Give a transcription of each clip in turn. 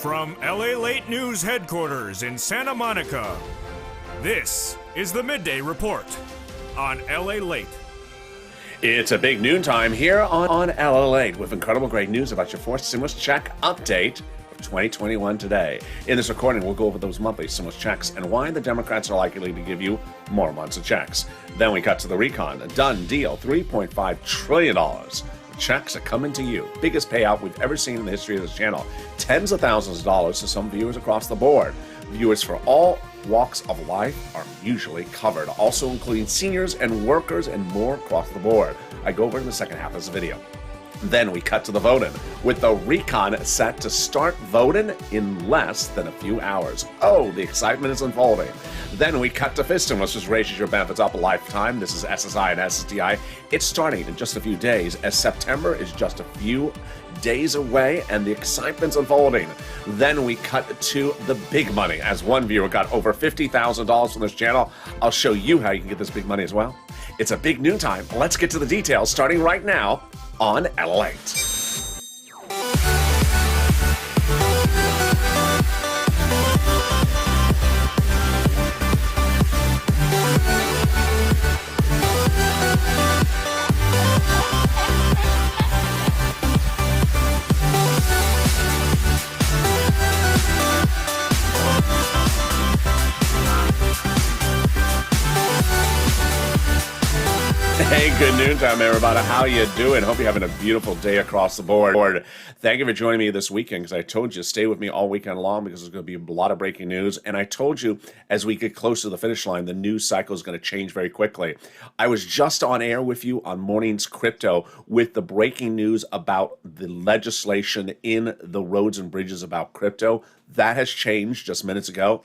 From LALATE News headquarters in Santa Monica, this is the Midday Report on LALATE. It's a big noontime here on LALATE with incredible great news about your fourth stimulus check update of 2021 today. In this recording, we'll go over those monthly stimulus checks and why the Democrats are likely to give you more months of checks. Then we cut to the recon, a done deal, $3.5 trillion. Checks are coming to you. Biggest payout we've ever seen in the history of this channel. Tens of thousands of dollars to some viewers across the board. Viewers for all walks of life are usually covered, also including seniors and workers and more across the board. I go over in the second half of this video. Then we cut to the voting, with the recon set to start voting in less than a few hours. Oh, the excitement is unfolding. Then we cut to fisting, which just raises your benefits up a lifetime. This is SSI and SSDI. It's starting in just a few days, as September is just a few days away and the excitement's unfolding. Then we cut to the big money, as one viewer got over $50,000 from this channel. I'll show you how you can get this big money as well. It's a big noontime. Let's get to the details, starting right now on LALATE. Hey, good noontime, everybody. How you doing? Hope you're having a beautiful day across the board. Thank you for joining me this weekend, because I told you to stay with me all weekend long, because there's going to be a lot of breaking news. And I told you, as we get close to the finish line, the news cycle is going to change very quickly. I was just on air with you on Mornings Crypto with the breaking news about the legislation in the roads and bridges about crypto. That has changed just minutes ago.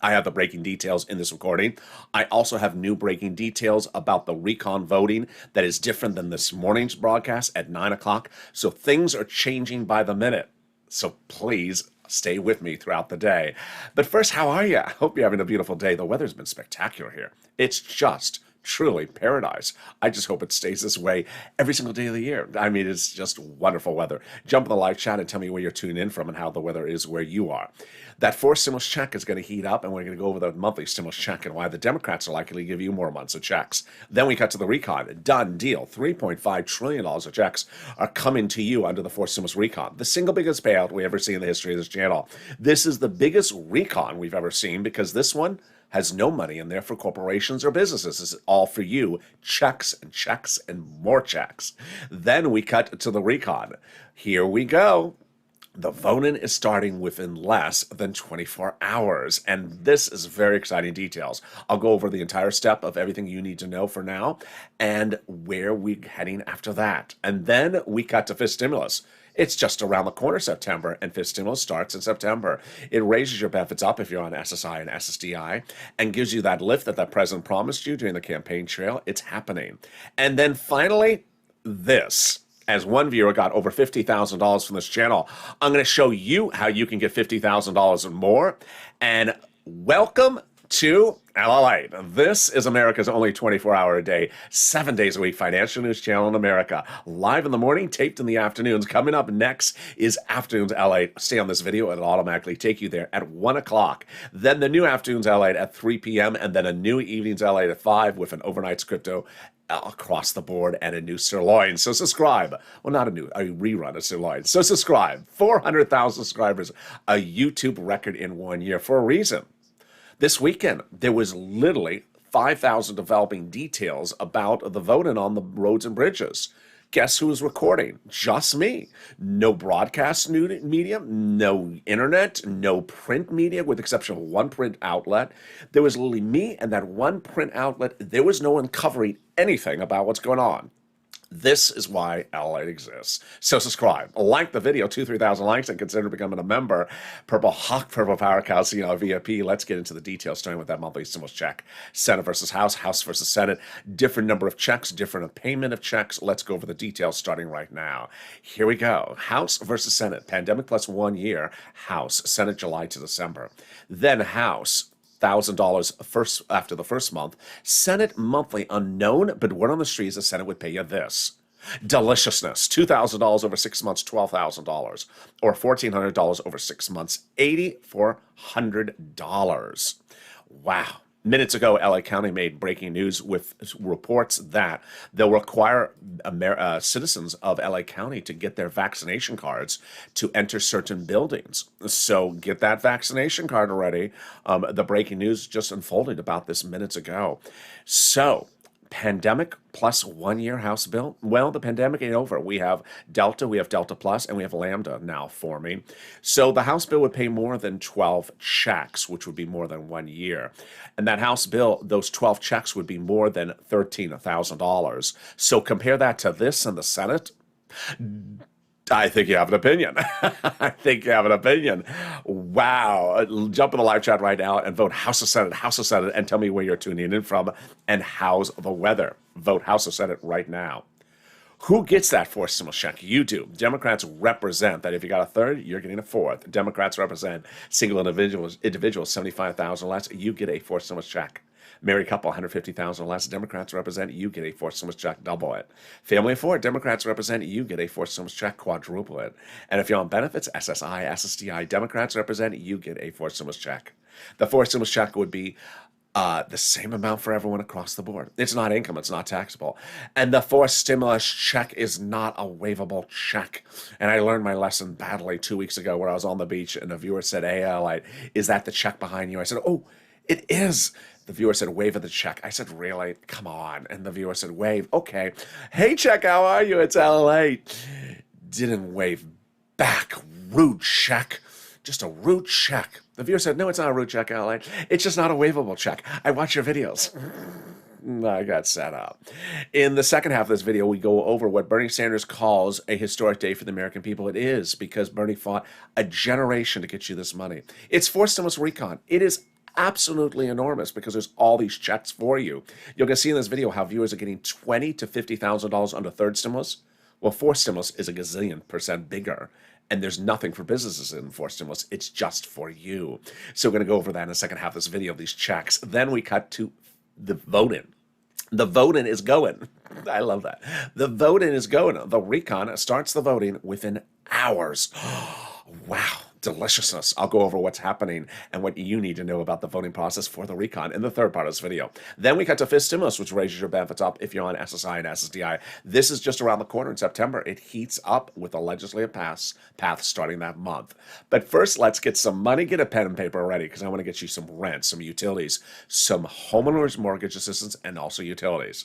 I have the breaking details in this recording. I also have new breaking details about the recon voting that is different than this morning's broadcast at 9 o'clock. So things are changing by the minute. So please stay with me throughout the day. But first, how are you? I hope you're having a beautiful day. The weather's been spectacular here. It's just truly paradise. I just hope it stays this way every single day of the year. I mean, it's just wonderful weather. Jump in the live chat and tell me where you're tuning in from and how the weather is where you are. That fourth stimulus check is going to heat up, and we're going to go over the monthly stimulus check and why the Democrats are likely to give you more months of checks. Then we cut to the recon. Done deal. $3.5 trillion of checks are coming to you under the fourth stimulus recon. The single biggest payout we ever see in the history of this channel. This is the biggest recon we've ever seen, because this one has no money in there for corporations or businesses. This is all for you. Checks and checks and more checks. Then we cut to the recon. Here we go. The voting is starting within less than 24 hours, and this is very exciting details. I'll go over the entire step of everything you need to know for now and where we're heading after that. And then we cut to fifth stimulus. It's just around the corner, September, and fifth stimulus starts in September. It raises your benefits up if you're on SSI and SSDI and gives you that lift that the president promised you during the campaign trail. It's happening. And then finally, this. As one viewer got over $50,000 from this channel, I'm going to show you how you can get $50,000 and more. And welcome to LALATE. This is America's only 24-hour-a-day, 7 days a week financial news channel in America. Live in the morning, taped in the afternoons. Coming up next is Afternoons LALATE. Stay on this video, and it'll automatically take you there at 1 o'clock. Then the new Afternoons LALATE at 3 p.m., and then a new Evenings LALATE at 5 with an overnight's crypto across the board and a new sirloin. So subscribe. Well, not a rerun of sirloin. So subscribe. 400,000 subscribers, a YouTube record in 1 year for a reason. This weekend, there was literally 5,000 developing details about the voting on the roads and bridges. Guess who was recording? Just me. No broadcast media, no internet, no print media, with the exception of one print outlet. There was literally me and that one print outlet. There was no one covering anything about what's going on. This is why LALATE exists. So subscribe, like the video, 2,000-3,000 likes, and consider becoming a member. Purple Hawk, Purple Power Cow, VIP. Let's get into the details, starting with that monthly stimulus check. Senate versus House, House versus Senate. Different number of checks, different payment of checks. Let's go over the details starting right now. Here we go. House versus Senate. Pandemic plus 1 year. House. Senate, July to December. Then House. $1,000 after the first month. Senate monthly unknown, but word on the streets the Senate would pay you this. Deliciousness, $2,000 over 6 months, $12,000, or $1,400 over 6 months, $8,400. Wow. Minutes ago, LA County made breaking news with reports that they'll require citizens of LA County to get their vaccination cards to enter certain buildings. So get that vaccination card ready. The breaking news just unfolded about this minutes ago. So, pandemic plus 1 year House bill. Well, the pandemic ain't over. We have Delta Plus, and we have Lambda now forming. So the House bill would pay more than 12 checks, which would be more than 1 year. And that House bill, those 12 checks would be more than $13,000. So compare that to this in the Senate. I think you have an opinion. I think you have an opinion. Wow. Jump in the live chat right now and vote House of Senate, and tell me where you're tuning in from and how's the weather. Vote House of Senate right now. Who gets that fourth stimulus check? You do. Democrats represent that if you got a third, you're getting a fourth. Democrats represent single individuals, 75,000 less, you get a fourth stimulus check. Married couple, 150,000 less. Democrats represent, you get a fourth stimulus check, double it. Family of four, Democrats represent, you get a fourth stimulus check, quadruple it. And if you're on benefits, SSI, SSDI, Democrats represent, you get a fourth stimulus check. The fourth stimulus check would be the same amount for everyone across the board. It's not income, it's not taxable. And the fourth stimulus check is not a waivable check. And I learned my lesson badly 2 weeks ago where I was on the beach and a viewer said, "Hey, like, is that the check behind you?" I said, "Oh, it is." The viewer said, "Wave of the check." I said, "Really? Come on." And the viewer said, "Wave." Okay. "Hey, check, how are you? It's LALATE." Didn't wave back. Rude check. Just a rude check. The viewer said, "No, it's not a rude check, LALATE. It's just not a waivable check. I watch your videos." I got set up. In the second half of this video, we go over what Bernie Sanders calls a historic day for the American people. It is because Bernie fought a generation to get you this money. It's fourth stimulus recon. It is absolutely enormous because there's all these checks for you. You're going to see in this video how viewers are getting $20,000 to $50,000 under third stimulus. Well, fourth stimulus is a gazillion % bigger. And there's nothing for businesses in fourth stimulus. It's just for you. So we're going to go over that in the second half of this video, these checks. Then we cut to the voting. The voting is going. I love that. The voting is going. The recon starts the voting within hours. Wow. Deliciousness. I'll go over what's happening and what you need to know about the voting process for the recon in the third part of this video. Then we cut to fifth stimulus, which raises your benefits up if you're on SSI and SSDI. This is just around the corner in September. It heats up with a legislative path starting that month. But first, let's get some money. Get a pen and paper ready because I want to get you some rent, some utilities, some homeowners mortgage assistance, and also utilities.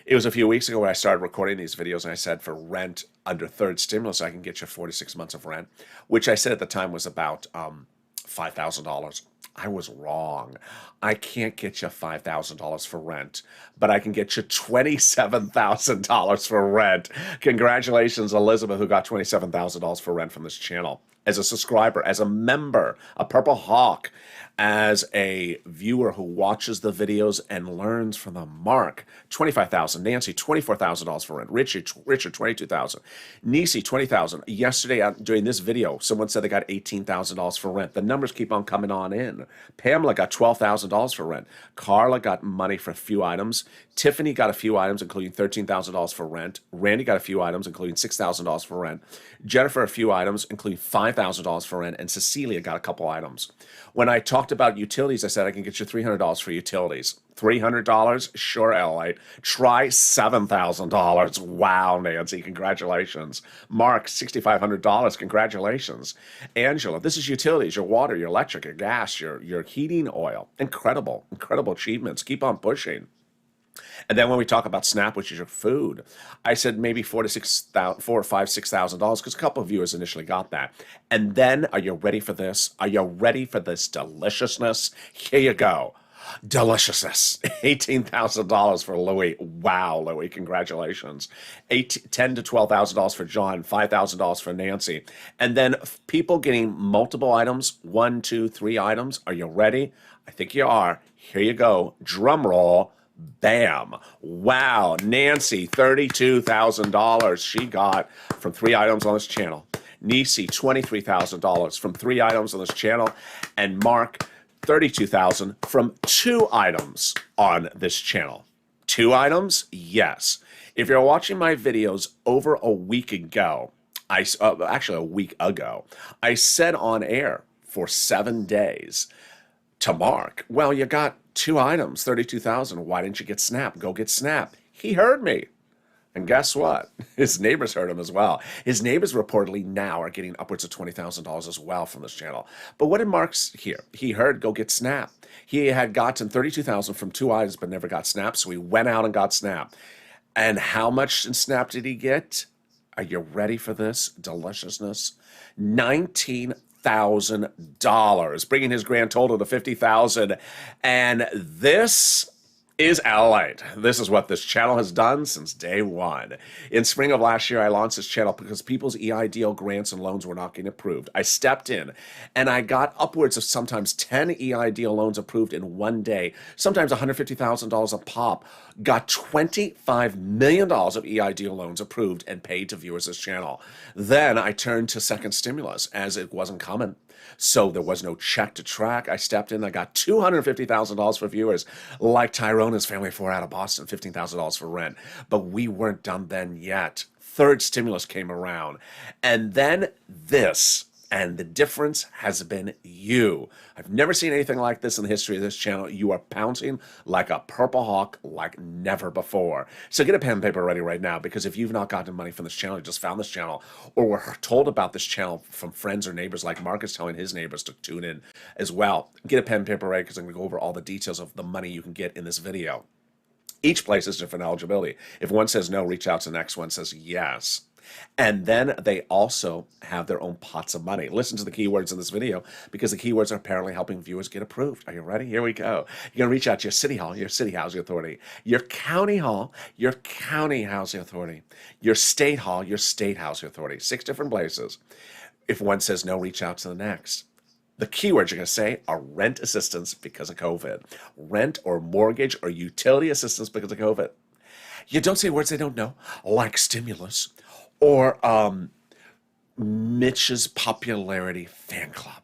It was a few weeks ago when I started recording these videos and I said for rent under third stimulus, I can get you 46 months of rent, which I said at the time was about $5,000. I was wrong. I can't get you $5,000 for rent, but I can get you $27,000 for rent. Congratulations, Elizabeth, who got $27,000 for rent from this channel. As a subscriber, as a member, a Purple Hawk, as a viewer who watches the videos and learns from them. Mark, $25,000. Nancy, $24,000 for rent. Richard, $22,000. Nisi, $20,000. Yesterday, during this video, someone said they got $18,000 for rent. The numbers keep on coming on in. Pamela got $12,000 for rent. Carla got money for a few items. Tiffany got a few items, including $13,000 for rent. Randy got a few items, including $6,000 for rent. Jennifer, a few items, including $5,000 for rent. And Cecilia got a couple items. When I talked about utilities, I said I can get you $300 for utilities. $300? Sure, LA. Try $7,000. Wow, Nancy, congratulations. Mark, $6,500. Congratulations. Angela, this is utilities, your water, your electric, your gas, your heating oil. Incredible, incredible achievements. Keep on pushing. And then when we talk about SNAP, which is your food, I said maybe $6,000 because a couple of viewers initially got that. And then, are you ready for this? Are you ready for this deliciousness? Here you go. Deliciousness. $18,000 for Louis. Wow, Louis, congratulations. $10,000 to $12,000 for John, $5,000 for Nancy. And then people getting multiple items, 1, 2, 3 items. Are you ready? I think you are. Here you go. Drum roll. Bam. Wow. Nancy, $32,000 she got from 3 items on this channel. Nisi, $23,000 from 3 items on this channel. And Mark, $32,000 from 2 items on this channel. 2 items? Yes. If you're watching my videos over a week ago, actually a week ago, I said on air for 7 days to Mark, well, you got 2 items, 32,000. Why didn't you get Snap? Go get Snap. He heard me. And guess what? His neighbors heard him as well. His neighbors reportedly now are getting upwards of $20,000 as well from this channel. But what did Mark hear? He heard go get Snap. He had gotten 32,000 from 2 items but never got Snap, so he went out and got Snap. And how much in Snap did he get? Are you ready for this deliciousness? $19,000, bringing his grand total to $50,000. And this is LALATE. This is what this channel has done since day one. In spring of last year, I launched this channel because people's EIDL grants and loans were not getting approved. I stepped in and I got upwards of sometimes 10 EIDL loans approved in one day, sometimes $150,000 a pop. Got $25 million of EIDL loans approved and paid to viewers of this channel. Then I turned to second stimulus as it wasn't coming. So there was no check to track. I stepped in. I got $250,000 for viewers like Tyrona's family of 4 out of Boston, $15,000 for rent. But we weren't done then yet. Third stimulus came around. And then this. And the difference has been you. I've never seen anything like this in the history of this channel. You are pouncing like a purple hawk like never before. So get a pen and paper ready right now, because if you've not gotten money from this channel, you just found this channel, or were told about this channel from friends or neighbors like Mark is telling his neighbors to tune in as well, get a pen and paper ready, because I'm going to go over all the details of the money you can get in this video. Each place has different eligibility. If one says no, reach out to the next one says yes. And then they also have their own pots of money. Listen to the keywords in this video, because the keywords are apparently helping viewers get approved. Are you ready? Here we go. You're going to reach out to your city hall, your city housing authority, your county hall, your county housing authority, your state hall, your state housing authority. 6 different places. If one says no, reach out to the next. The keywords you're going to say are rent assistance because of COVID, rent or mortgage or utility assistance because of COVID. You don't say words they don't know, like stimulus or Mitch's popularity fan club.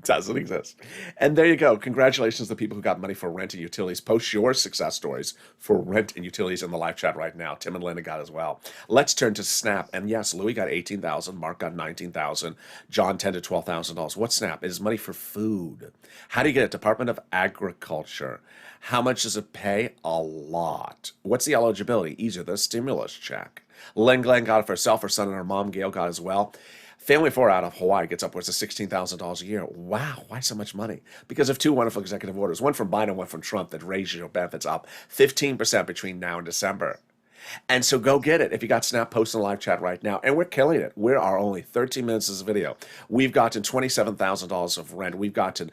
Doesn't exist. And there you go. Congratulations to the people who got money for rent and utilities. Post your success stories for rent and utilities in the live chat right now. Tim and Linda got as well. Let's turn to Snap. And yes, Louis got $18,000. Mark got $19,000. John $10,000 to $12,000. What's Snap? It is money for food. How do you get it? Department of Agriculture. How much does it pay? A lot. What's the eligibility? Easier than a stimulus check. Len Glenn got it for herself, her son, and her mom. Gail got it as well. Family of 4 out of Hawaii gets upwards of $16,000 a year. Wow, why so much money? Because of 2 wonderful executive orders, one from Biden, one from Trump, that raised your benefits up 15% between now and December. And so go get it. If you got Snap, post in the live chat right now. And we're killing it. We are only 13 minutes of this video. We've gotten $27,000 of rent. We've gotten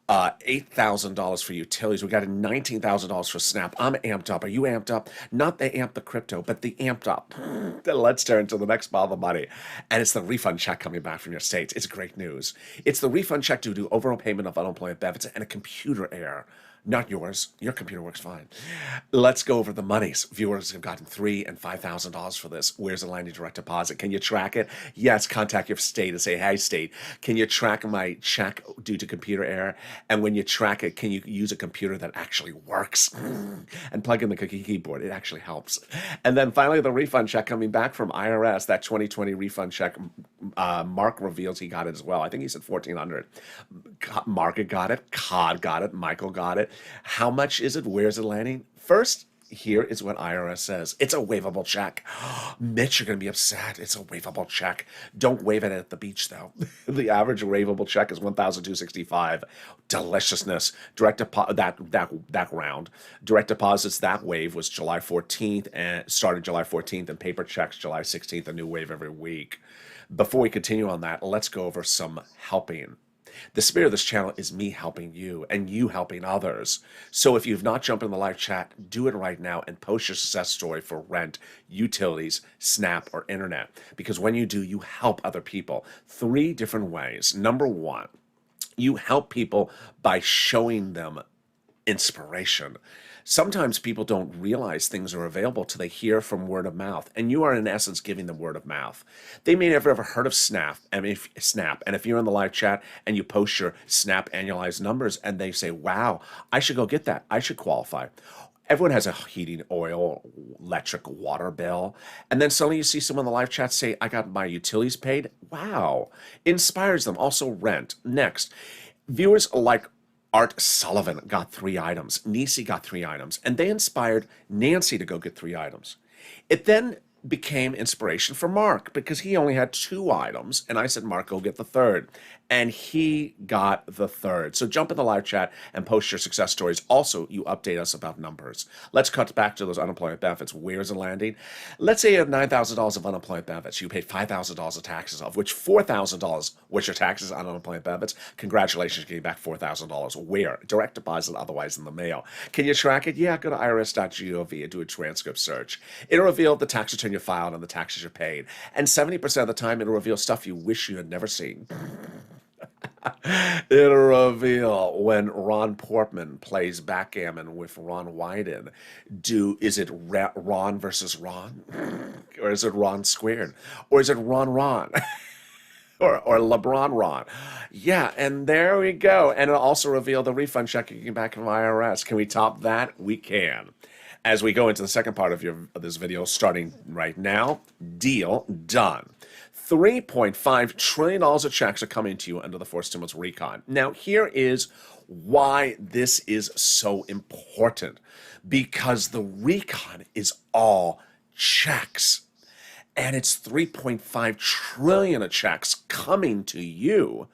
$8,000 for utilities. We got $19,000 for Snap. I'm amped up. Are you amped up? Not the amp the crypto, but the amped up. Then let's turn to the next pile of money. And it's the refund check coming back from your states. It's great news. It's the refund check due to overpayment of unemployment benefits and a computer error. Not yours. Your computer works fine. Let's go over the monies. Viewers have gotten $3,000 and $5,000 for this. Where's the line of direct deposit? Can you track it? Yes. Contact your state and say, hey, state, can you track my check due to computer error? And when you track it, can you use a computer that actually works? And plug in the keyboard. It actually helps. And then finally, the refund check coming back from IRS, that 2020 refund check. Mark reveals he got it as well. I think he said $1,400. Mark got it. Cod got it. Michael got it. How much is it? Where's it landing? First, here is what IRS says. It's a waivable check. Mitch, you're going to be upset. It's a waivable check. Don't waive it at the beach, though. The average waivable check is $1,265. Deliciousness. Direct deposit, that round. Direct deposits, that wave was July 14th and started July 14th, and paper checks July 16th, a new wave every week. Before we continue on that, let's go over some helping. The spirit of this channel is me helping you and you helping others. So if you've not jumped in the live chat, do it right now and post your success story for rent, utilities, Snap, or internet. Because when you do, you help other people. 3 different ways. Number 1, you help people by showing them inspiration. Sometimes people don't realize things are available till they hear from word of mouth, and you are in essence giving them word of mouth. They may never ever heard of Snap, and if you're in the live chat and you post your Snap annualized numbers and they say, wow, I should go get that, I should qualify. Everyone has a heating, oil, electric, water bill. And then suddenly you see someone in the live chat say, I got my utilities paid. Wow. Inspires them. Also rent. Next, viewers like Art Sullivan got 3 items. Nisi got 3 items. And they inspired Nancy to go get 3 items. It then became inspiration for Mark because he only had 2 items. And I said, Mark, go get the third. And he got the third. So jump in the live chat and post your success stories. Also, you update us about numbers. Let's cut back to those unemployment benefits. Where's it landing? Let's say you have $9,000 of unemployment benefits. You paid $5,000 of taxes, of which $4,000 was your taxes on unemployment benefits. Congratulations, getting back $4,000. Where? Direct deposit, otherwise in the mail. Can you track it? Yeah, go to irs.gov and do a transcript search. It'll reveal the tax return you filed and the taxes you paid. And 70% of the time, it'll reveal stuff you wish you had never seen. It'll reveal when Ron Portman plays backgammon with Ron Wyden. Is it Ron versus Ron? Or is it Ron squared? Or is it Ron? Or LeBron Ron. Yeah, and there we go. And it'll also reveal the refund check you get back from IRS. Can we top that? We can. As we go into the second part of this video, starting right now, deal done. $3.5 trillion of checks are coming to you under the fourth stimulus recon. Now, here is why this is so important. Because the recon is all checks. And it's $3.5 trillion of checks coming to you.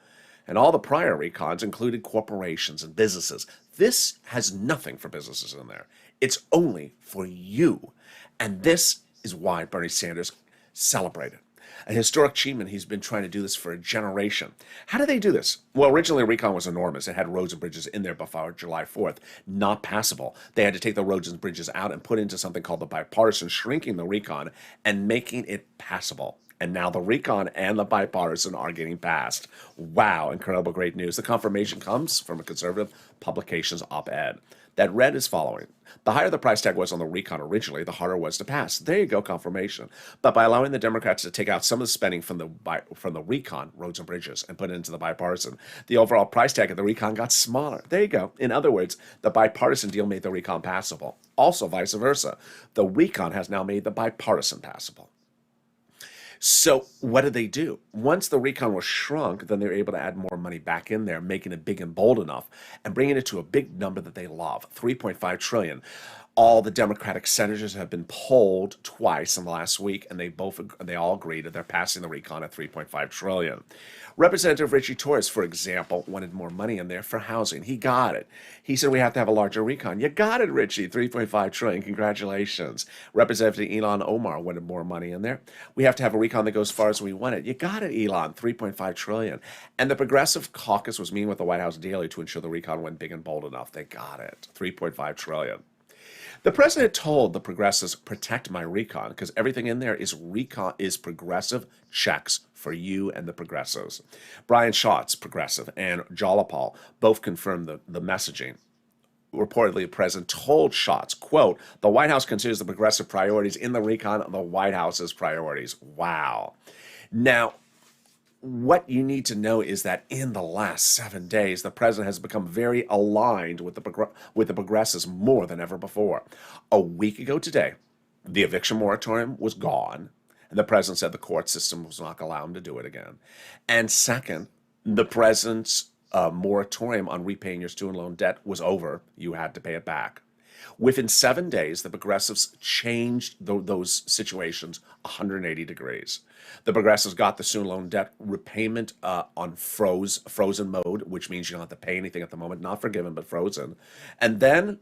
And all the prior recons included corporations and businesses. This has nothing for businesses in there. It's only for you. And this is why Bernie Sanders celebrated. A historic achievement. He's been trying to do this for a generation. How did they do this? Well, originally, recon was enormous. It had roads and bridges in there before July 4th, not passable. They had to take the roads and bridges out and put into something called the bipartisan, shrinking the recon and making it passable. And now the recon and the bipartisan are getting passed. Wow, incredible, great news. The confirmation comes from a conservative publications op-ed that read as following. The higher the price tag was on the recon originally, the harder it was to pass. There you go, confirmation. But by allowing the Democrats to take out some of the spending from the recon, roads and bridges, and put it into the bipartisan, the overall price tag of the recon got smaller. There you go. In other words, the bipartisan deal made the recon passable. Also, vice versa. The recon has now made the bipartisan passable. So what did they do? Once the recon was shrunk, then they were able to add more money back in there, making it big and bold enough and bringing it to a big number that they love, $3.5 trillion. All the Democratic senators have been polled twice in the last week, and they all agreed that they're passing the recon at $3.5 trillion. Representative Richie Torres, for example, wanted more money in there for housing. He got it. He said we have to have a larger recon. You got it, Richie. $3.5 trillion. Congratulations. Representative Elon Omar wanted more money in there. We have to have a recon that goes as far as we want it. You got it, Elon. $3.5 trillion. And the Progressive Caucus was meeting with the White House daily to ensure the recon went big and bold enough. They got it. $3.5 trillion. The president told the progressives, protect my recon, because everything in there is progressive checks for you and the progressives. Brian Schatz, progressive, and Jalapal both confirmed the messaging. Reportedly, the president told Schatz, quote, the White House considers the progressive priorities in the recon the White House's priorities. Wow. Now, what you need to know is that in the last 7 days, the president has become very aligned with the progressives more than ever before. A week ago today, the eviction moratorium was gone, and the president said the court system was not going to allow him to do it again. And second, the president's moratorium on repaying your student loan debt was over. You had to pay it back. Within 7 days, the progressives changed those situations 180 degrees. The progressives got the student loan debt repayment on frozen mode, which means you don't have to pay anything at the moment, not forgiven, but frozen. And then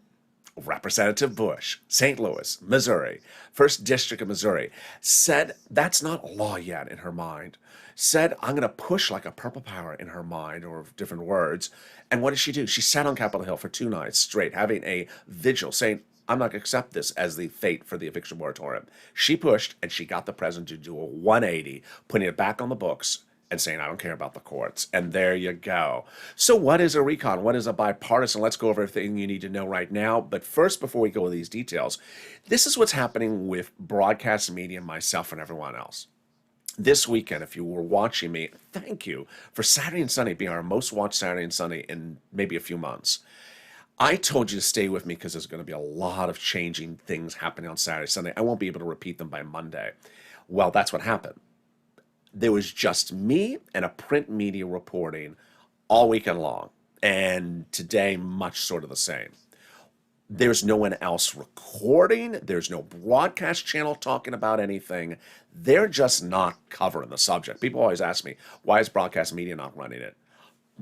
Representative Bush, St. Louis, Missouri, 1st District of Missouri, said that's not law yet in her mind. Said, I'm going to push like a purple power in her mind, or different words. And what did she do? She sat on Capitol Hill for 2 nights straight, having a vigil, saying, I'm not going to accept this as the fate for the eviction moratorium. She pushed, and she got the president to do a 180, putting it back on the books and saying, I don't care about the courts. And there you go. So what is a recon? What is a bipartisan? Let's go over everything you need to know right now. But first, before we go with these details, this is what's happening with broadcast media, myself, and everyone else. This weekend, if you were watching me, thank you for Saturday and Sunday being our most watched Saturday and Sunday in maybe a few months. I told you to stay with me because there's going to be a lot of changing things happening on Saturday, Sunday. I won't be able to repeat them by Monday. Well, that's what happened. There was just me and a print media reporting all weekend long. And today, much sort of the same. There's no one else recording. There's no broadcast channel talking about anything. They're just not covering the subject. People always ask me, why is broadcast media not running it?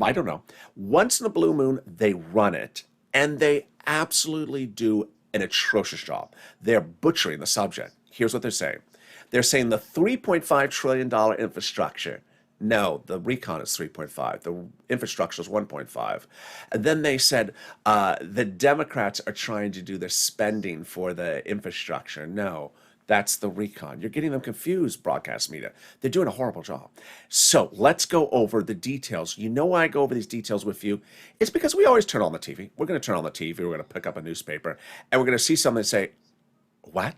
I don't know. Once in a blue moon, they run it, and they absolutely do an atrocious job. They're butchering the subject. Here's what they're saying. They're saying the $3.5 trillion infrastructure. No, the recon is 3.5. The infrastructure is 1.5. And then they said the Democrats are trying to do their spending for the infrastructure. No, that's the recon. You're getting them confused, broadcast media. They're doing a horrible job. So let's go over the details. You know why I go over these details with you? It's because we always turn on the TV. We're going to turn on the TV. We're going to pick up a newspaper, and we're going to see something and say, what?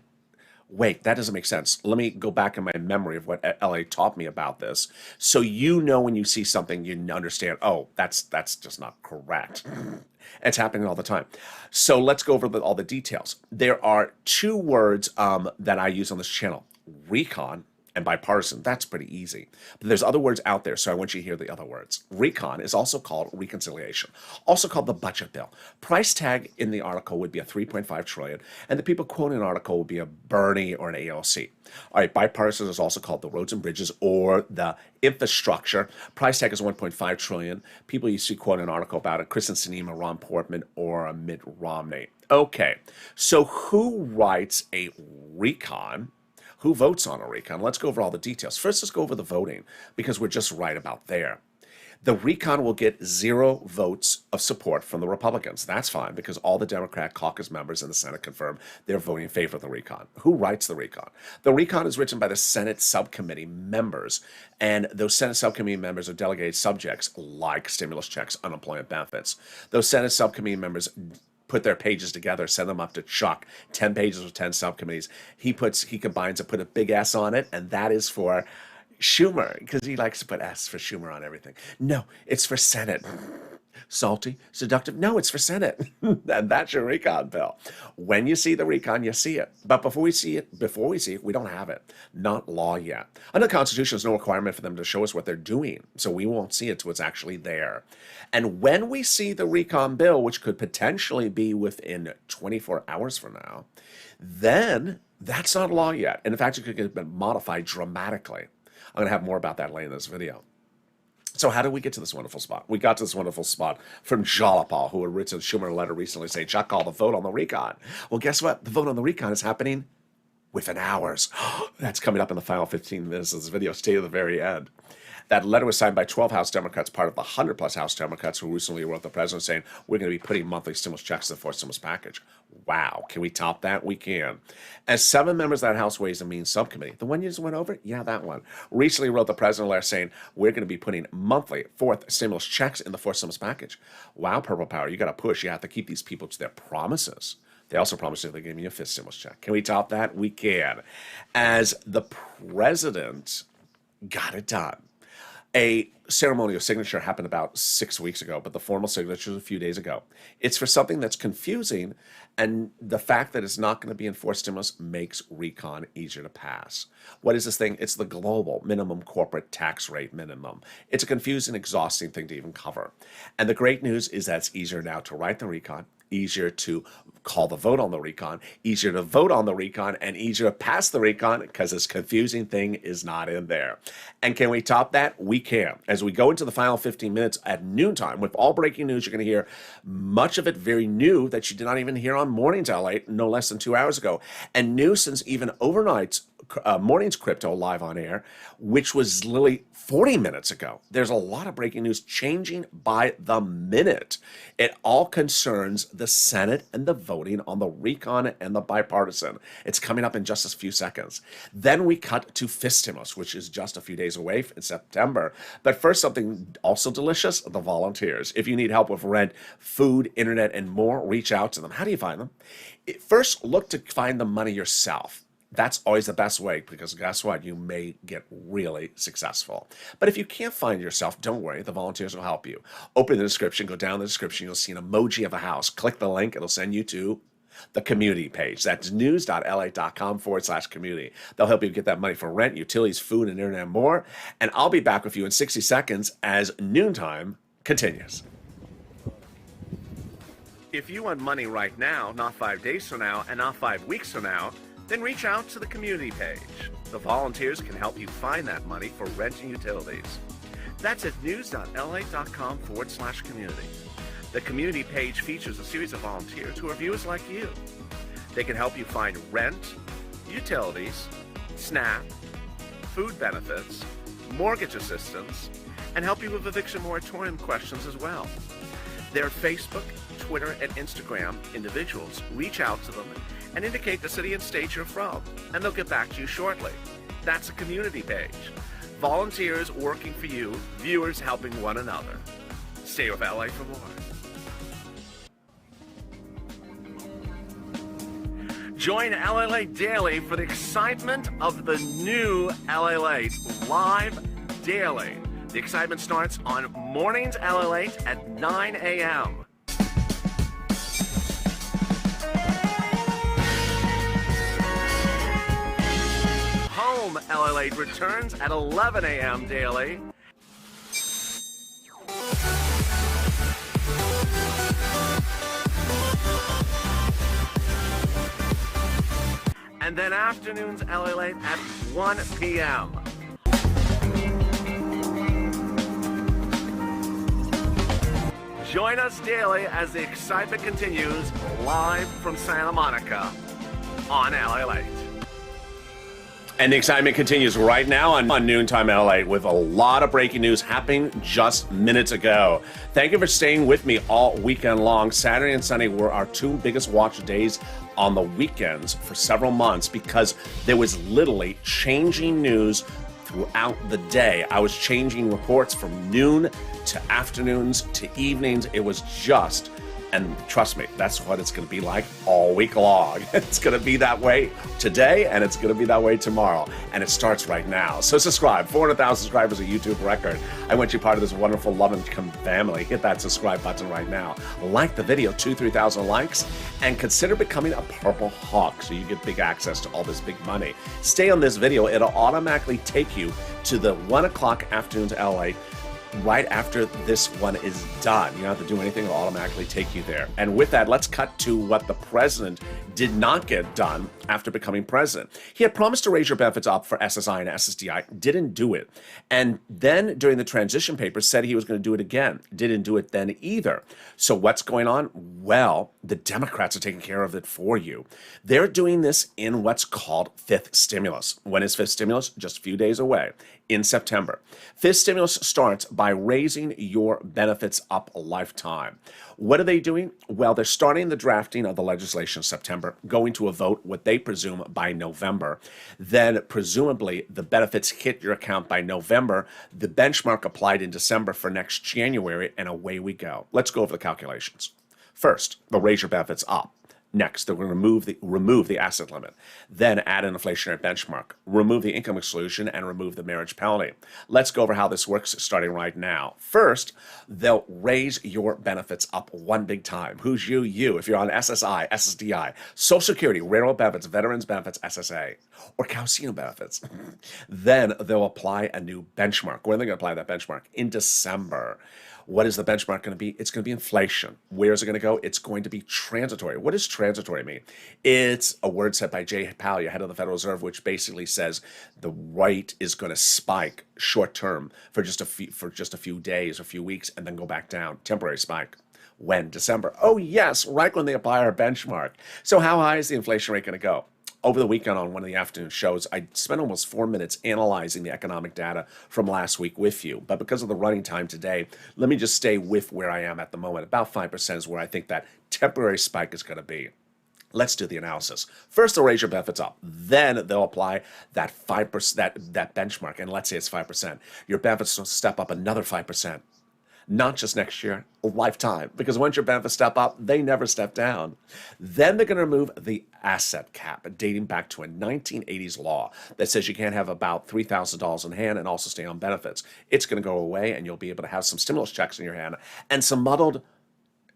Wait, that doesn't make sense. Let me go back in my memory of what LA taught me about this. So you know when you see something, you understand, oh, that's just not correct. It's happening all the time. So let's go over all the details. There are two words that I use on this channel, recon and bipartisan. That's pretty easy. But there's other words out there, so I want you to hear the other words. Recon is also called reconciliation, also called the budget bill. Price tag in the article would be a 3.5 trillion, and the people quoting an article would be a Bernie or an AOC. All right, bipartisan is also called the roads and bridges or the infrastructure. Price tag is 1.5 trillion. People used to quote an article about it, Kristen Sinema, Ron Portman, or Mitt Romney. Okay, so who writes a recon? Who votes on a recon? Let's go over all the details. First, let's go over the voting, because we're just right about there. The recon will get 0 votes of support from the Republicans. That's fine, because all the Democrat caucus members in the Senate confirmed they're voting in favor of the recon. Who writes the recon? The recon is written by the Senate subcommittee members, and those Senate subcommittee members are delegated subjects like stimulus checks, unemployment benefits. Those Senate subcommittee members put their pages together, send them up to Chuck, 10 pages with 10 subcommittees. He combines and put a big S on it, and that is for Schumer, because he likes to put S for Schumer on everything. No, it's for Senate. Salty, seductive. No, it's for Senate. And that's your recon bill. When you see the recon, you see it. But before we see it, we don't have it. Not law yet. Under the Constitution, there's no requirement for them to show us what they're doing. So we won't see it till it's actually there. And when we see the recon bill, which could potentially be within 24 hours from now, then that's not law yet. And in fact, it could get modified dramatically. I'm going to have more about that later in this video. So how did we get to this wonderful spot? We got to this wonderful spot from Jalapal, who had written Schumer a letter recently saying, Chuck called the vote on the recon. Well, guess what? The vote on the recon is happening within hours. That's coming up in the final 15 minutes of this video. Stay to the very end. That letter was signed by 12 House Democrats, part of the 100-plus House Democrats who recently wrote the president saying, we're going to be putting monthly stimulus checks in the fourth stimulus package. Wow. Can we top that? We can. As 7 members of that House Ways and Means subcommittee, the one you just went over? Yeah, that one. Recently wrote the president a letter saying, we're going to be putting monthly fourth stimulus checks in the fourth stimulus package. Wow, Purple Power, you got to push. You have to keep these people to their promises. They also promised they're giving you a 5th stimulus check. Can we top that? We can. As the president got it done. A ceremonial signature happened about 6 weeks ago, but the formal signature was a few days ago. It's for something that's confusing, and the fact that it's not going to be enforced stimulus makes recon easier to pass. What is this thing? It's the global minimum corporate tax rate minimum. It's a confusing, exhausting thing to even cover. And the great news is that it's easier now to write the recon, easier to call the vote on the recon, easier to vote on the recon, and easier to pass the recon because this confusing thing is not in there. And can we top that? We can. As we go into the final 15 minutes at noontime, with all breaking news, you're going to hear much of it very new that you did not even hear on Mornings LA no less than 2 hours ago, and new since even overnight's Mornings Crypto live on air, which was literally 40 minutes ago. There's a lot of breaking news changing by the minute. It all concerns the Senate and the voting on the recon and the bipartisan. It's coming up in just a few seconds. Then we cut to 5th stimulus, which is just a few days away in September. But first, something also delicious, the volunteers. If you need help with rent, food, internet, and more, reach out to them. How do you find them? First, look to find the money yourself. That's always the best way because guess what? You may get really successful. But if you can't find yourself, don't worry. The volunteers will help you. Open the description, go down the description. You'll see an emoji of a house. Click the link. It'll send you to the community page. That's news.la.com/community. They'll help you get that money for rent, utilities, food, and internet and more. And I'll be back with you in 60 seconds as Noontime continues. If you want money right now, not 5 days from now, and not 5 weeks from now, then reach out to the community page. The volunteers can help you find that money for rent and utilities. That's at news.la.com/community. The community page features a series of volunteers who are viewers like you. They can help you find rent, utilities, SNAP, food benefits, mortgage assistance, and help you with eviction moratorium questions as well. Their Facebook, Twitter, and Instagram individuals reach out to them and indicate the city and state you're from, and they'll get back to you shortly. That's a community page. Volunteers working for you, viewers helping one another. Stay with LA for more. Join LALATE Daily for the excitement of the new LALATE live daily. The excitement starts on mornings LALATE at 9 a.m. Home LALATE returns at 11 a.m. daily. And then afternoons LALATE at 1 p.m. Join us daily as the excitement continues live from Santa Monica on LALATE. And the excitement continues right now on Noontime LA with a lot of breaking news happening just minutes ago. Thank you for staying with me all weekend long. Saturday and Sunday were our two biggest watch days on the weekends for several months because there was literally changing news throughout the day. I was changing reports from noon to afternoons to evenings. It was just, and trust me, that's what it's going to be like all week long. It's going to be that way today, and it's going to be that way tomorrow. And it starts right now. So subscribe. 400,000 subscribers, a YouTube record. I want you part of this wonderful love and family. Hit that subscribe button right now. Like the video, 2,000-3,000 likes, and consider becoming a Purple Hawk so you get big access to all this big money. Stay on this video. It'll automatically take you to the 1 o'clock afternoon to LA right after this one is done. You don't have to do anything, it'll automatically take you there. And with that, let's cut to what the president did not get done after becoming president. He had promised to raise your benefits up for SSI and SSDI, didn't do it. And then during the transition papers said he was going to do it again, didn't do it then either. So what's going on? Well, the Democrats are taking care of it for you. They're doing this in what's called fifth stimulus. When is fifth stimulus? Just a few days away, in September. Fifth stimulus starts by raising your benefits up a lifetime. What are they doing? Well, they're starting the drafting of the legislation in September, going to a vote, what they presume, by November. Then, presumably, the benefits hit your account by November. The benchmark applied in December for next January, and away we go. Let's go over the calculations. First, they'll raise your benefits up. Next, they're going to remove the asset limit, then add an inflationary benchmark, remove the income exclusion, and remove the marriage penalty. Let's go over how this works starting right now. First, they'll raise your benefits up one big time. Who's you? You. If you're on SSI, SSDI, Social Security, Railroad benefits, Veterans benefits, SSA, or Calcino benefits, then they'll apply a new benchmark. When are they going to apply that benchmark? In December. What is the benchmark going to be? It's going to be inflation. Where is it going to go? It's going to be transitory. What does transitory mean? It's a word said by Jay Powell, head of the Federal Reserve, which basically says the rate is going to spike short term for just a few days or a few weeks and then go back down. Temporary spike. When? December. Oh, yes, right when they apply our benchmark. So how high is the inflation rate going to go? Over the weekend on one of the afternoon shows, I spent almost 4 minutes analyzing the economic data from last week with you. But because of the running time today, let me just stay with where I am at the moment. About 5% is where I think that temporary spike is going to be. Let's do the analysis. First, they'll raise your benefits up. Then they'll apply that 5%, that benchmark. And let's say it's 5%. Your benefits will step up another 5%. not just next year, a lifetime. Because once your benefits step up, they never step down. Then they're going to remove the asset cap, dating back to a 1980s law that says you can't have about $3,000 in hand and also stay on benefits. It's going to go away, and you'll be able to have some stimulus checks in your hand and some muddled.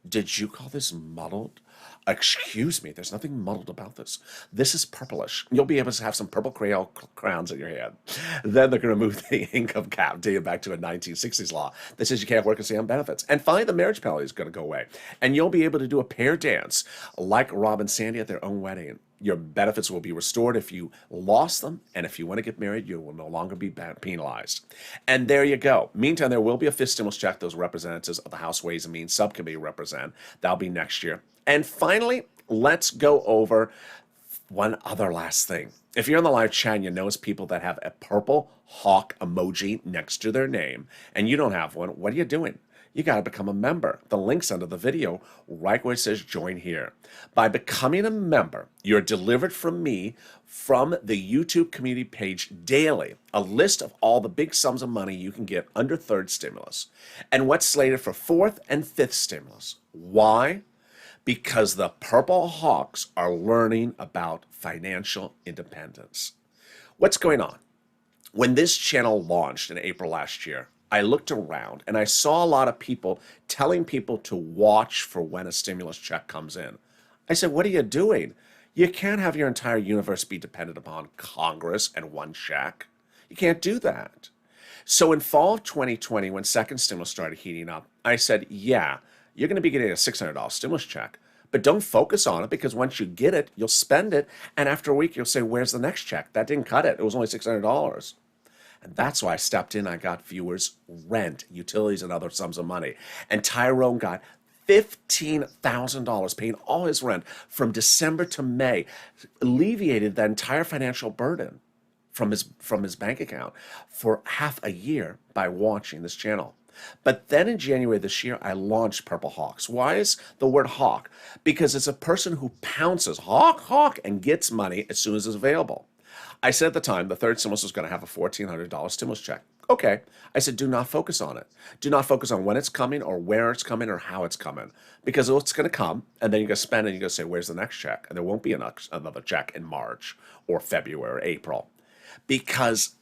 Did you call this muddled? Excuse me, there's nothing muddled about this. This is purplish. You'll be able to have some purple crayon crowns in your hand. Then they're going to remove the income cap, dating back to a 1960s law that says you can't work and stay on benefits. And finally, the marriage penalty is going to go away. And you'll be able to do a pair dance like Rob and Sandy at their own wedding. Your benefits will be restored if you lost them, and if you want to get married, you will no longer be penalized. And there you go. Meantime, there will be a fifth stimulus check those representatives of the House Ways and Means Subcommittee represent. That'll be next year. And finally, let's go over one other last thing. If you're in the live chat and you notice people that have a purple hawk emoji next to their name, and you don't have one, what are you doing? You got to become a member. The link's under the video, right where it says join here. By becoming a member, you're delivered from me from the YouTube community page daily, a list of all the big sums of money you can get under third stimulus and what's slated for fourth and fifth stimulus. Why? Because the Purple Hawks are learning about financial independence. What's going on? When this channel launched in April last year, I looked around and I saw a lot of people telling people to watch for when a stimulus check comes in. I said, what are you doing? You can't have your entire universe be dependent upon Congress and one check. You can't do that. So in fall of 2020, when second stimulus started heating up, I said, yeah, you're going to be getting a $600 stimulus check, but don't focus on it, because once you get it, you'll spend it. And after a week, you'll say, where's the next check? That didn't cut it. It was only $600. And that's why I stepped in. I got viewers, rent, utilities, and other sums of money. And Tyrone got $15,000, paying all his rent from December to May, alleviated that entire financial burden from his bank account for half a year by watching this channel. But then in January this year, I launched Purple Hawks. Why is the word hawk? Because it's a person who pounces, hawk, hawk, and gets money as soon as it's available. I said at the time the third stimulus was going to have a $1,400 stimulus check. Okay. I said, do not focus on it. Do not focus on when it's coming or where it's coming or how it's coming. Because it's going to come, and then you're going to spend it, and you're going to say, where's the next check? And there won't be another check in March or February or April. Because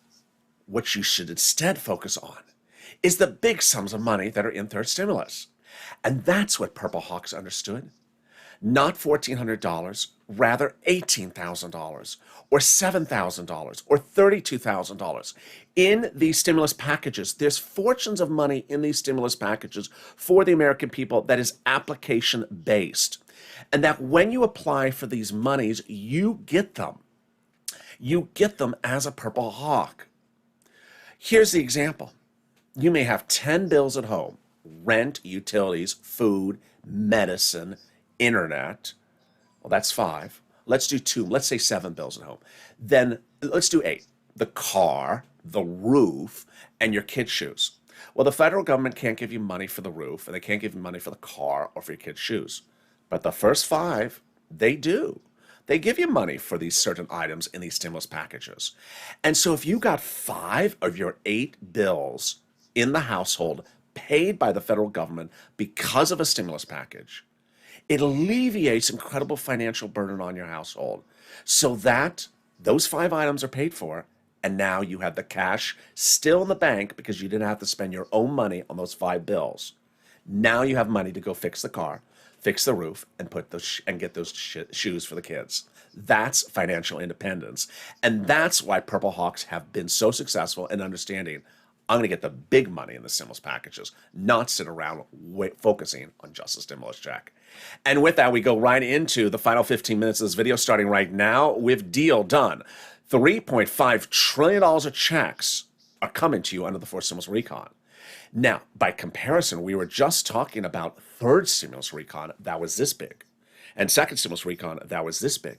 what you should instead focus on is the big sums of money that are in third stimulus. And that's what Purple Hawks understood. Not $1,400, rather $18,000 or $7,000 or $32,000. In these stimulus packages, there's fortunes of money in these stimulus packages for the American people that is application-based. And that when you apply for these monies, you get them. You get them as a Purple Hawk. Here's the example. You may have 10 bills at home: rent, utilities, food, medicine, internet. Well, that's 5. Let's do 2. Let's say 7 bills at home. Then let's do 8. The car, the roof, and your kids' shoes. Well, the federal government can't give you money for the roof, and they can't give you money for the car or for your kids' shoes. But the first 5, they do. They give you money for these certain items in these stimulus packages. And so if you got 5 of your 8 bills in the household paid by the federal government because of a stimulus package, it alleviates incredible financial burden on your household, so that those 5 items are paid for, and now you have the cash still in the bank because you didn't have to spend your own money on those 5 bills. Now you have money to go fix the car, fix the roof, and get those shoes for the kids. That's financial independence. And that's why Purple Hawks have been so successful in understanding, I'm going to get the big money in the stimulus packages, not sit around focusing on just a stimulus check. And with that, we go right into the final 15 minutes of this video, starting right now with Deal Done. $3.5 trillion of checks are coming to you under the fourth stimulus recon. Now, by comparison, we were just talking about third stimulus recon that was this big, and second stimulus recon that was this big.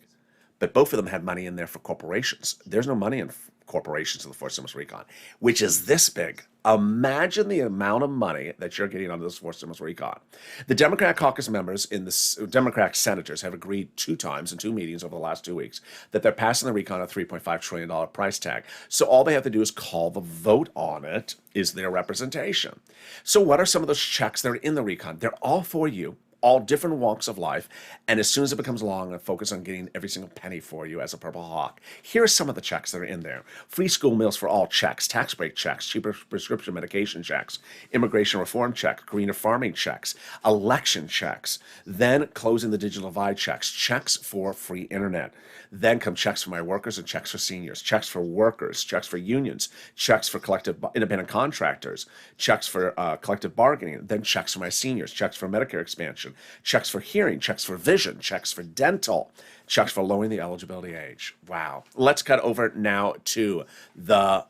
But both of them had money in there for corporations. There's no money in corporations in the fourth stimulus recon, which is this big. Imagine the amount of money that you're getting under this fourth stimulus recon. The Democrat caucus members in the Democratic senators have agreed 2 times in 2 meetings over the last 2 weeks that they're passing the recon at a $3.5 trillion price tag. So all they have to do is call the vote on it, is their representation. So what are some of those checks that are in the recon? They're all for you, all different walks of life, and as soon as it becomes law, I'm going to focus on getting every single penny for you as a Purple Hawk. Here are some of the checks that are in there. Free school meals for all checks, tax break checks, cheaper prescription medication checks, immigration reform check, greener farming checks, election checks, then closing the digital divide checks, checks for free internet. Then come checks for my workers and checks for seniors, checks for workers, checks for unions, checks for collective independent contractors, checks for collective bargaining, then checks for my seniors, checks for Medicare expansion, checks for hearing, checks for vision, checks for dental, checks for lowering the eligibility age. Wow. Let's cut over now to the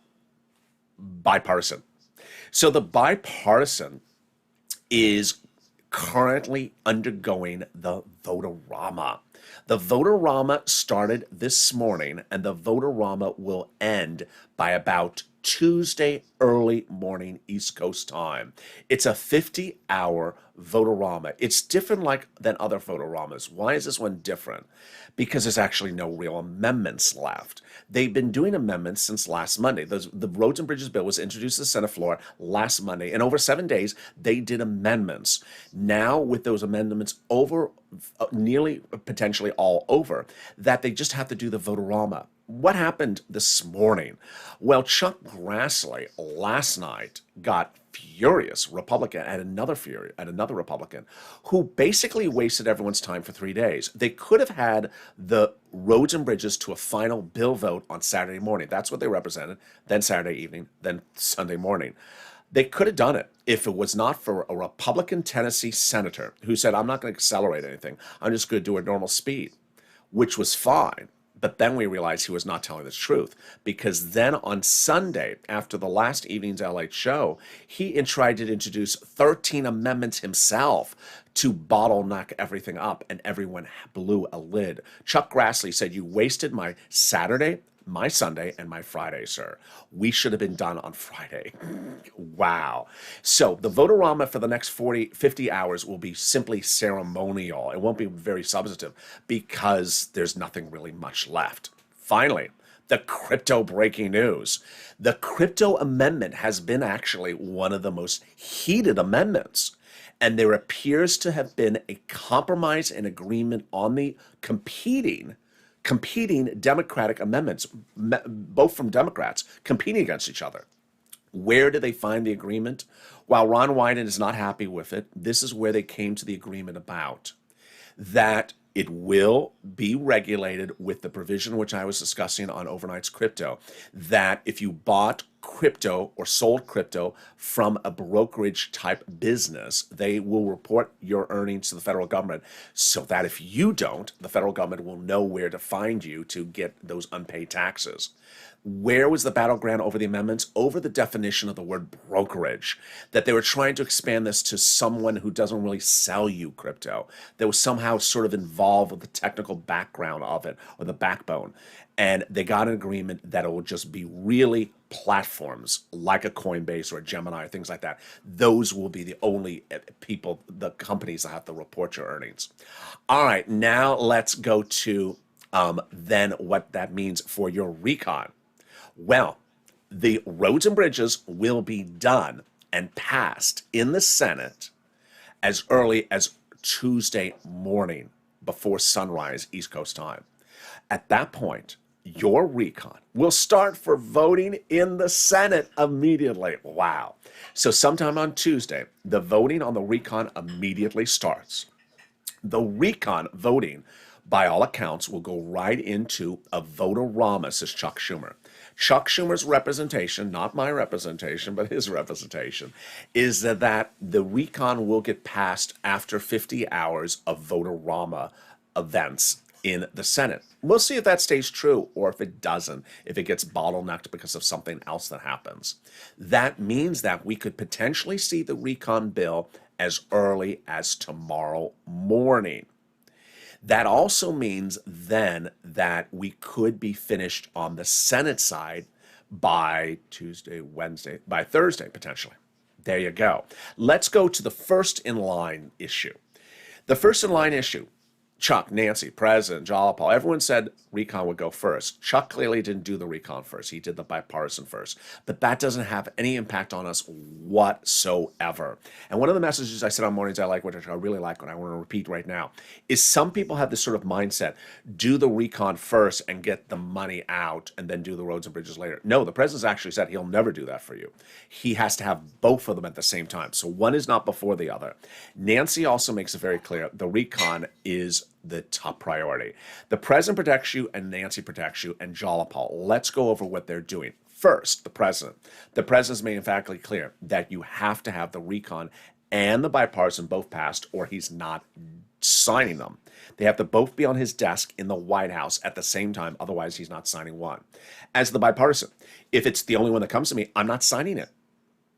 bipartisan. So the bipartisan is currently undergoing the Votorama. The Votorama started this morning, and the Votorama will end by about Tuesday early morning East Coast time. It's a 50-hour Votorama. It's different than other Votoramas. Why is this one different? Because there's actually no real amendments left. They've been doing amendments since last Monday. The Roads and Bridges bill was introduced to the Senate floor last Monday, and over 7 days, they did amendments. Now, with those amendments over, nearly potentially all over, that they just have to do the Votorama. What happened this morning? Well, Chuck Grassley last night got furious Republican at another Republican who basically wasted everyone's time for 3 days. They could have had the Roads and Bridges to a final bill vote on Saturday morning. That's what they represented. Then Saturday evening, then Sunday morning. They could have done it if it was not for a Republican Tennessee senator who said, I'm not going to accelerate anything. I'm just going to do a normal speed, which was fine. But then we realized he was not telling the truth, because then on Sunday, after the last evening's LALATE show, he tried to introduce 13 amendments himself to bottleneck everything up, and everyone blew a lid. Chuck Grassley said, you wasted my Saturday, my Sunday, and my Friday, sir. We should have been done on Friday. Wow. So the Votorama for the next 50 hours will be simply ceremonial. It won't be very substantive because there's nothing really much left. Finally, the crypto breaking news. The crypto amendment has been actually one of the most heated amendments. And there appears to have been a compromise and agreement on the competing Democratic amendments, both from Democrats, competing against each other. Where did they find the agreement? While Ron Wyden is not happy with it, this is where they came to the agreement about that it will be regulated with the provision which I was discussing on Overnight's Crypto, that if you bought crypto or sold crypto from a brokerage type business, they will report your earnings to the federal government, so that if you don't, the federal government will know where to find you to get those unpaid taxes. Where was the battleground over the amendments? Over the definition of the word brokerage, that they were trying to expand this to someone who doesn't really sell you crypto, that was somehow sort of involved with the technical background of it or the backbone. And they got an agreement that it will just be really platforms like a Coinbase or a Gemini, things like that. Those will be the only people, the companies that have to report your earnings. All right, now let's go to then what that means for your recon. Well, the Roads and Bridges will be done and passed in the Senate as early as Tuesday morning before sunrise East Coast time. At that point, your recon will start for voting in the Senate immediately. Wow. So sometime on Tuesday, the voting on the recon immediately starts. The recon voting, by all accounts, will go right into a Votorama, says Chuck Schumer. Chuck Schumer's representation, not my representation, but his representation, is that the recon will get passed after 50 hours of Votorama events in the Senate. We'll see if that stays true or if it doesn't, if it gets bottlenecked because of something else that happens. That means that we could potentially see the recon bill as early as tomorrow morning. That also means then that we could be finished on the Senate side by Tuesday, Wednesday, by Thursday, potentially. There you go. Let's go to the first in line issue. The first in line issue, Chuck, Nancy, President, Jalapal, everyone said recon would go first. Chuck clearly didn't do the recon first. He did the bipartisan first. But that doesn't have any impact on us whatsoever. And one of the messages I said on Mornings I Like, which I really like, what I want to repeat right now, is some people have this sort of mindset, do the recon first and get the money out and then do the roads and bridges later. No, the president's actually said he'll never do that for you. He has to have both of them at the same time. So one is not before the other. Nancy also makes it very clear the recon is the top priority. The president protects you and Nancy protects you and Jalapal. Let's go over what they're doing. First, the president. The president's made emphatically clear that you have to have the recon and the bipartisan both passed or he's not signing them. They have to both be on his desk in the White House at the same time. Otherwise, he's not signing one. As the bipartisan, if it's the only one that comes to me, I'm not signing it.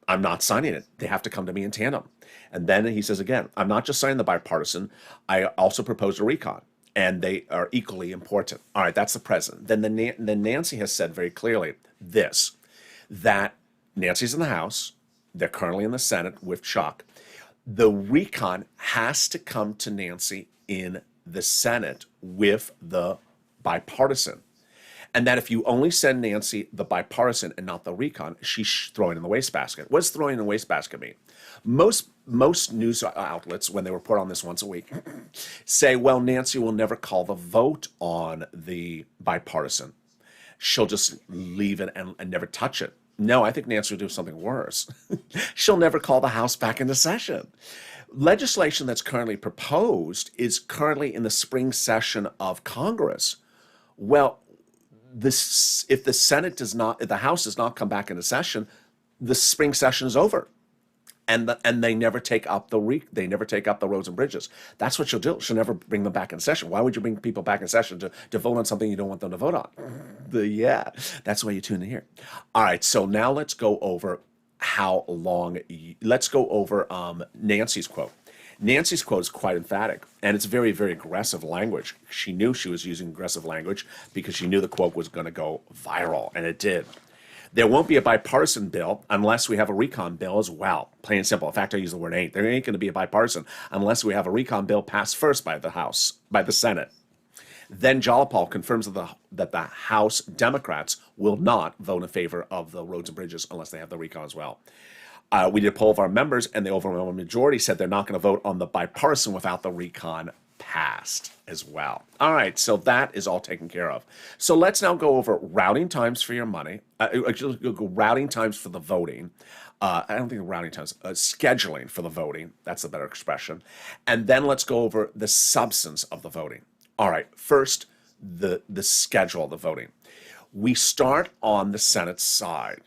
I'm not signing it. They have to come to me in tandem. And then he says again, I'm not just signing the bipartisan. I also proposed a recon, and they are equally important. All right, that's the president. Then Nancy has said very clearly this, that Nancy's in the House. They're currently in the Senate with Chuck. The recon has to come to Nancy in the Senate with the bipartisan. And that if you only send Nancy the bipartisan and not the recon, she's throwing in the wastebasket. What does throwing in the wastebasket mean? Most news outlets, when they report on this once a week, say, well, Nancy will never call the vote on the bipartisan. She'll just leave it and never touch it. No, I think Nancy will do something worse. She'll never call the House back into session. Legislation that's currently proposed is currently in the spring session of Congress. Well, if the House does not come back into session, the spring session is over, and they never take up the roads and bridges. That's what she'll do. She'll never bring them back in session. Why would you bring people back in session to vote on something you don't want them to vote on? Yeah, that's why you tune in here. All right, so now let's go over Nancy's quote. Nancy's quote is quite emphatic, and it's very, very aggressive language. She knew she was using aggressive language because she knew the quote was going to go viral, and it did. There won't be a bipartisan bill unless we have a recon bill as well. Plain and simple. In fact, I use the word ain't. There ain't going to be a bipartisan unless we have a recon bill passed first by the Senate. Then Jalapal confirms that the House Democrats will not vote in favor of the roads and bridges unless they have the recon as well. We did a poll of our members, and the overwhelming majority said they're not going to vote on the bipartisan without the recon passed as well. All right, so that is all taken care of. So let's now go over routing times for your money, routing times for the voting. I don't think routing times, scheduling for the voting. That's a better expression. And then let's go over the substance of the voting. All right, first, the schedule of the voting. We start on the Senate side,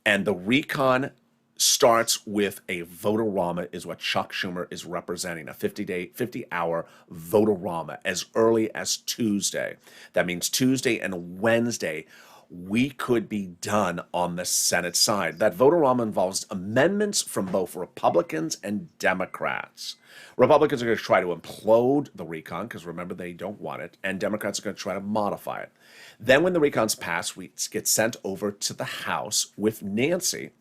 and the recon starts with a vote-a-rama is what Chuck Schumer is representing, a 50-hour vote-a-rama as early as Tuesday. That means Tuesday and Wednesday, we could be done on the Senate side. That vote-a-rama involves amendments from both Republicans and Democrats. Republicans are going to try to implode the recon, because remember, they don't want it, and Democrats are going to try to modify it. Then when the recon's passed, we get sent over to the House with Nancy,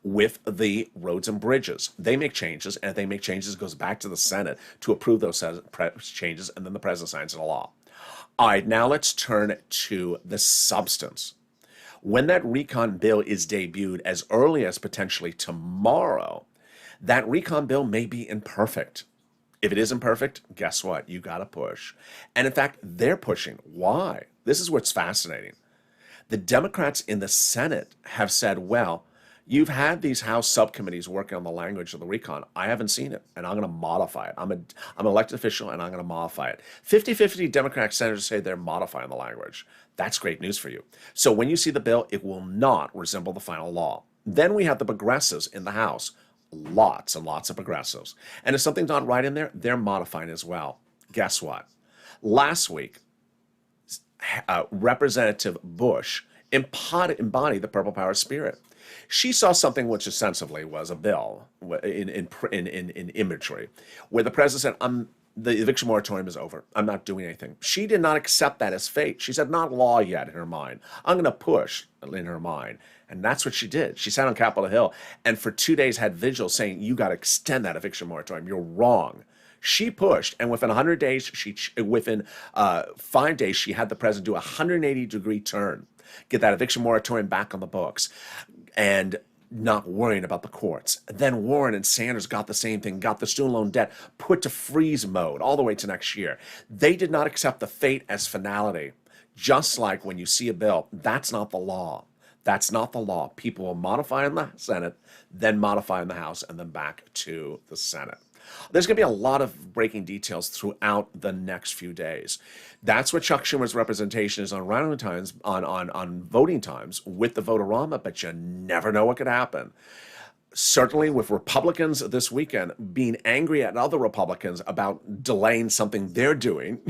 with the roads and bridges. They make changes, and if they make changes, it goes back to the Senate to approve those changes, and then the president signs into law. All right, now let's turn to the substance. When that recon bill is debuted as early as potentially tomorrow, that recon bill may be imperfect. If it is imperfect, guess what? You got to push. And in fact, they're pushing. Why? This is what's fascinating. The Democrats in the Senate have said, well, you've had these House subcommittees working on the language of the recon. I haven't seen it, and I'm going to modify it. I'm an elected official, and I'm going to modify it. 50-50 Democratic senators say they're modifying the language. That's great news for you. So when you see the bill, it will not resemble the final law. Then we have the progressives in the House. Lots and lots of progressives. And if something's not right in there, they're modifying as well. Guess what? Last week, Representative Bush embodied the Purple Power spirit. She saw something which ostensibly was a bill in imagery, where the president said, the eviction moratorium is over. I'm not doing anything. She did not accept that as fate. She said, not law yet in her mind. I'm going to push in her mind. And that's what she did. She sat on Capitol Hill and for 2 days had vigils saying, you got to extend that eviction moratorium. You're wrong. She pushed, and within 100 days, within 5 days, she had the president do a 180-degree turn, get that eviction moratorium back on the books, and not worrying about the courts. Then Warren and Sanders got the same thing, got the student loan debt put to freeze mode all the way to next year. They did not accept the fate as finality. Just like when you see a bill, that's not the law. That's not the law. People will modify in the Senate, then modify in the House, and then back to the Senate. There's going to be a lot of breaking details throughout the next few days. That's what Chuck Schumer's representation is on rounding times, on voting times with the vote-a-rama, but you never know what could happen. Certainly with Republicans this weekend being angry at other Republicans about delaying something they're doing,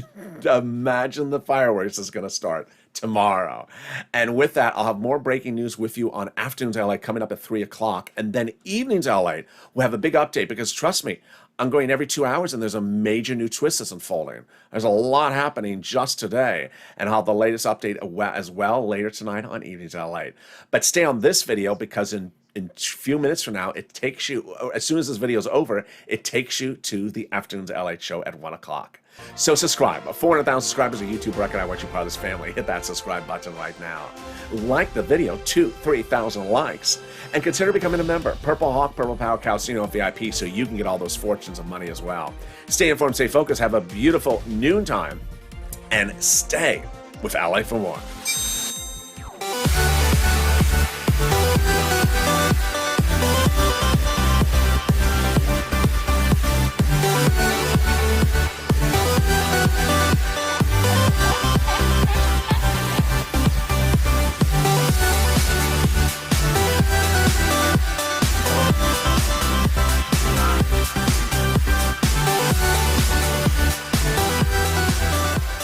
imagine the fireworks is going to start tomorrow. And with that, I'll have more breaking news with you on Afternoons LA coming up at 3 o'clock. And then Evenings LA, we'll have a big update because trust me, I'm going every 2 hours and there's a major new twist that's unfolding. There's a lot happening just today, and I'll have the latest update as well later tonight on Evenings LA. But stay on this video because in a few minutes from now, it takes you, as soon as this video is over, it takes you to the Afternoons LA show at 1 o'clock. So subscribe. 400,000 subscribers on YouTube record. I want you part of this family. Hit that subscribe button right now. Like the video, 3,000 likes. And consider becoming a member. Purple Hawk, Purple Power, Calcino VIP, so you can get all those fortunes of money as well. Stay informed, stay focused, have a beautiful noontime, and stay with LA for more.